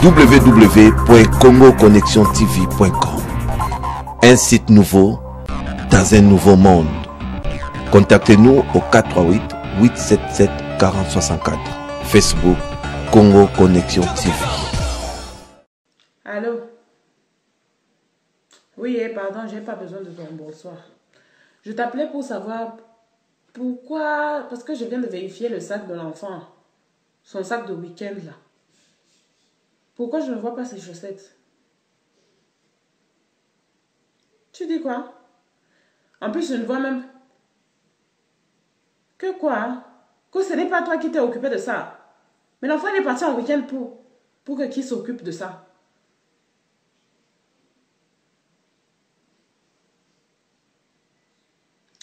www.congoconnexiontv.com. Un site nouveau dans un nouveau monde. Contactez-nous au 438 877 4064. Facebook Congo Connexion TV. Allô? Oui, pardon, j'ai pas besoin de ton bonsoir. Je t'appelais pour savoir pourquoi, parce que je viens de vérifier le sac de l'enfant, son sac de week-end là. Pourquoi je ne vois pas ses chaussettes? Tu dis quoi? En plus, je ne vois même... Que quoi? Que ce n'est pas toi qui t'es occupé de ça. Mais l'enfant est parti en week-end pour que qui s'occupe de ça?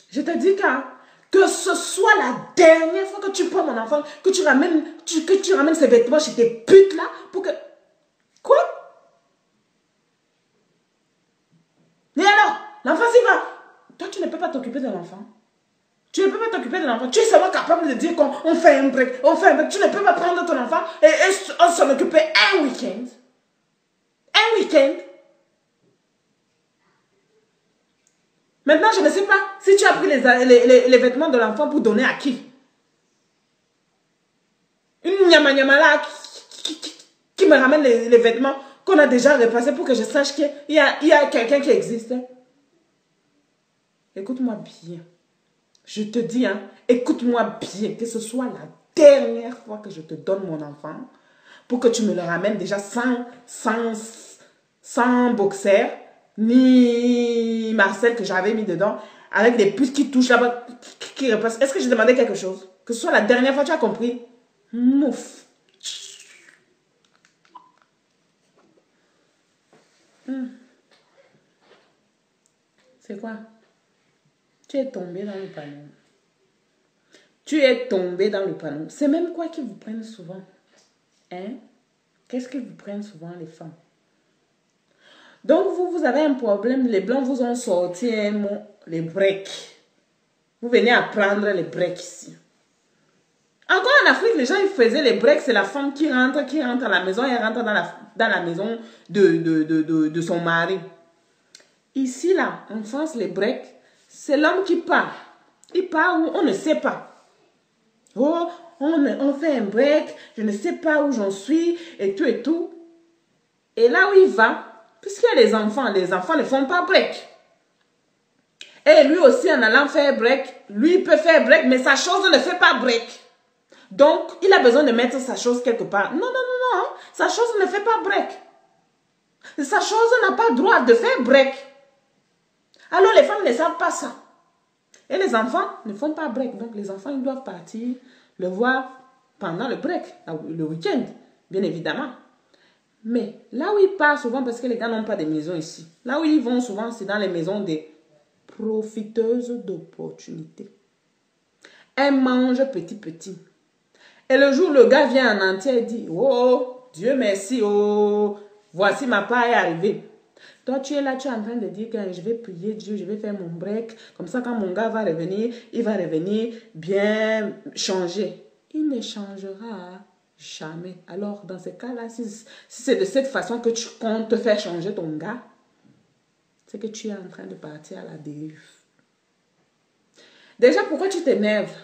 Je te dis que ce soit la dernière fois que tu prends mon enfant, que tu ramènes ses vêtements chez tes putes là, pour que... Quoi? Mais alors, l'enfant s'y va. Toi, tu ne peux pas t'occuper de l'enfant. Tu ne peux pas t'occuper de l'enfant. Tu es seulement capable de dire qu'on fait un break. On fait un break. Tu ne peux pas prendre ton enfant et s'en occuper un week-end. Un week-end. Maintenant, je ne sais pas si tu as pris les vêtements de l'enfant pour donner à qui. Une nyama là qui me ramène les vêtements qu'on a déjà repassés pour que je sache qu'il y a quelqu'un qui existe. Écoute-moi bien. Je te dis, écoute-moi bien, que ce soit la dernière fois que je te donne mon enfant pour que tu me le ramènes déjà sans boxer, ni Marcel que j'avais mis dedans, avec des puces qui touchent là-bas, qui repassent. Est-ce que j'ai demandé quelque chose? Que ce soit la dernière fois, tu as compris? Mouf. C'est quoi? Tu es tombé dans le panneau. Tu es tombé dans le panneau. C'est même quoi qu'ils vous prennent souvent? Hein? Qu'est-ce qu'ils vous prennent souvent, les femmes? Donc, vous avez un problème. Les blancs vous ont sorti un mot, les breaks. Vous venez apprendre les breaks ici. Encore en Afrique, les gens, ils faisaient les breaks. C'est la femme qui rentre à la maison. Elle rentre dans la maison de son mari. Ici, là, en France, les breaks, c'est l'homme qui part. Il part où on ne sait pas. Oh, on fait un break, je ne sais pas où j'en suis, et tout et tout. Et là où il va, puisqu'il y a les enfants ne font pas break. Et lui aussi, en allant faire break, lui il peut faire break, mais sa chose ne fait pas break. Donc, il a besoin de mettre sa chose quelque part. Non, sa chose ne fait pas break. Sa chose n'a pas droit de faire break. Alors, les femmes ne savent pas ça. Et les enfants ne font pas break. Donc, les enfants, ils doivent partir le voir pendant le break, le week-end, bien évidemment. Mais là où ils partent souvent, parce que les gars n'ont pas de maison ici, là où ils vont souvent, c'est dans les maisons des profiteuses d'opportunités. Elles mangent petit. Et le jour où le gars vient en entier et dit, oh, Dieu merci, oh, voici ma part est arrivée. Toi, tu es là, tu es en train de dire que je vais prier Dieu, je vais faire mon break. Comme ça, quand mon gars va revenir, il va revenir bien changé. Il ne changera jamais. Alors, dans ce cas-là, si c'est de cette façon que tu comptes faire changer ton gars, c'est que tu es en train de partir à la dérive. Déjà, pourquoi tu t'énerves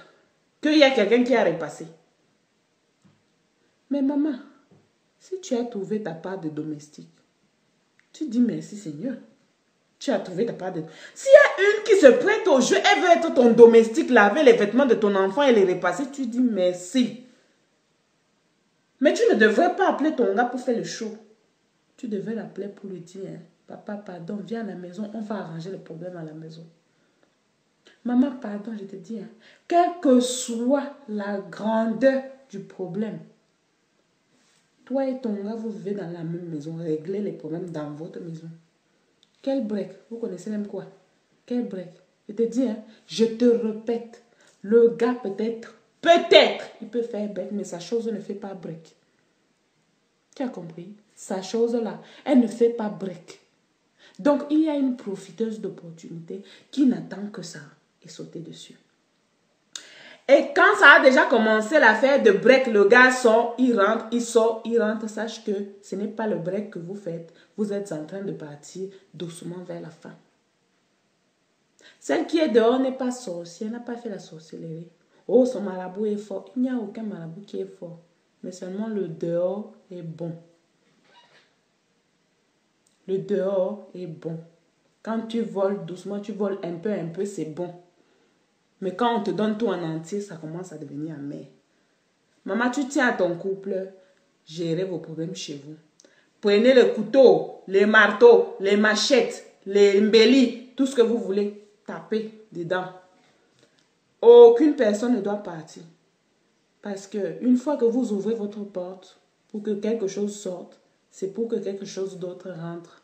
qu'il y a quelqu'un qui a repassé? Mais maman, si tu as trouvé ta part de domestique, tu dis merci Seigneur. Tu as trouvé ta part de... S'il y a une qui se prête au jeu, elle veut être ton domestique, laver les vêtements de ton enfant et les repasser, tu dis merci. Mais tu ne devrais pas appeler ton gars pour faire le show. Tu devais l'appeler pour lui dire, papa, pardon, viens à la maison, on va arranger le problème à la maison. Maman, pardon, je te dis, quelle que soit la grandeur du problème, toi et ton gars, vous vivez dans la même maison. Réglez les problèmes dans votre maison. Quel break? Vous connaissez même quoi? Quel break? Je te dis, je te répète, le gars peut-être, il peut faire break, mais sa chose ne fait pas break. Tu as compris? Sa chose là, elle ne fait pas break. Donc, il y a une profiteuse d'opportunité qui n'attend que ça et sauter dessus. Et quand ça a déjà commencé l'affaire de break, le gars sort, il rentre, il sort, il rentre. Sache que ce n'est pas le break que vous faites. Vous êtes en train de partir doucement vers la fin. Celle qui est dehors n'est pas sorcière, n'a pas fait la sorcellerie. Oh, son marabout est fort. Il n'y a aucun marabout qui est fort. Mais seulement le dehors est bon. Le dehors est bon. Quand tu voles doucement, tu voles un peu, c'est bon. Mais quand on te donne tout en entier, ça commence à devenir amer. Maman, tu tiens à ton couple, gérez vos problèmes chez vous. Prenez le couteau, les marteaux, les machettes, les mbellis, tout ce que vous voulez, tapez dedans. Aucune personne ne doit partir. Parce que une fois que vous ouvrez votre porte pour que quelque chose sorte, c'est pour que quelque chose d'autre rentre.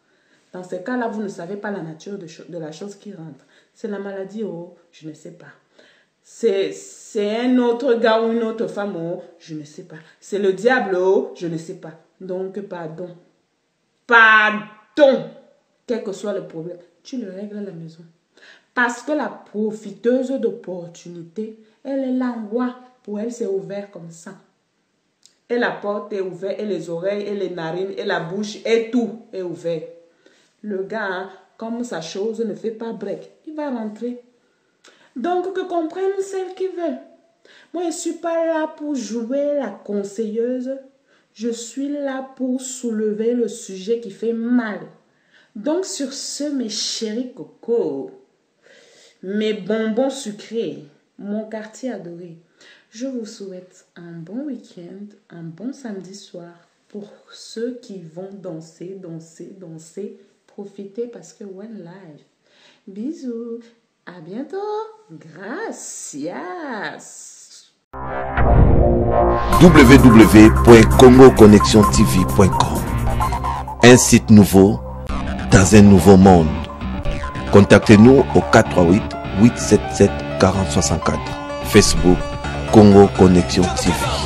Dans ce cas-là, vous ne savez pas la nature de la chose qui rentre. C'est la maladie, oh, je ne sais pas. C'est un autre gars ou une autre femme, oh, je ne sais pas. C'est le diable, oh, je ne sais pas. Donc, pardon. Pardon. Quel que soit le problème, tu le règles à la maison. Parce que la profiteuse d'opportunité, elle est là, pour elle, c'est ouvert comme ça. Et la porte est ouverte, et les oreilles, et les narines, et la bouche, et tout est ouvert. Le gars, hein, comme sa chose ne fait pas break, il va rentrer. Donc, que comprennent celles qui veulent. Moi, je ne suis pas là pour jouer la conseilleuse. Je suis là pour soulever le sujet qui fait mal. Donc, sur ce, mes chéris cocos, mes bonbons sucrés, mon quartier adoré, je vous souhaite un bon week-end, un bon samedi soir. Pour ceux qui vont danser, profitez parce que one life. Bisous. À bientôt. Gracias. www.congoconnexiontv.com. Un site nouveau dans un nouveau monde. Contactez-nous au 438 877 4064. Facebook Congo Connexion TV.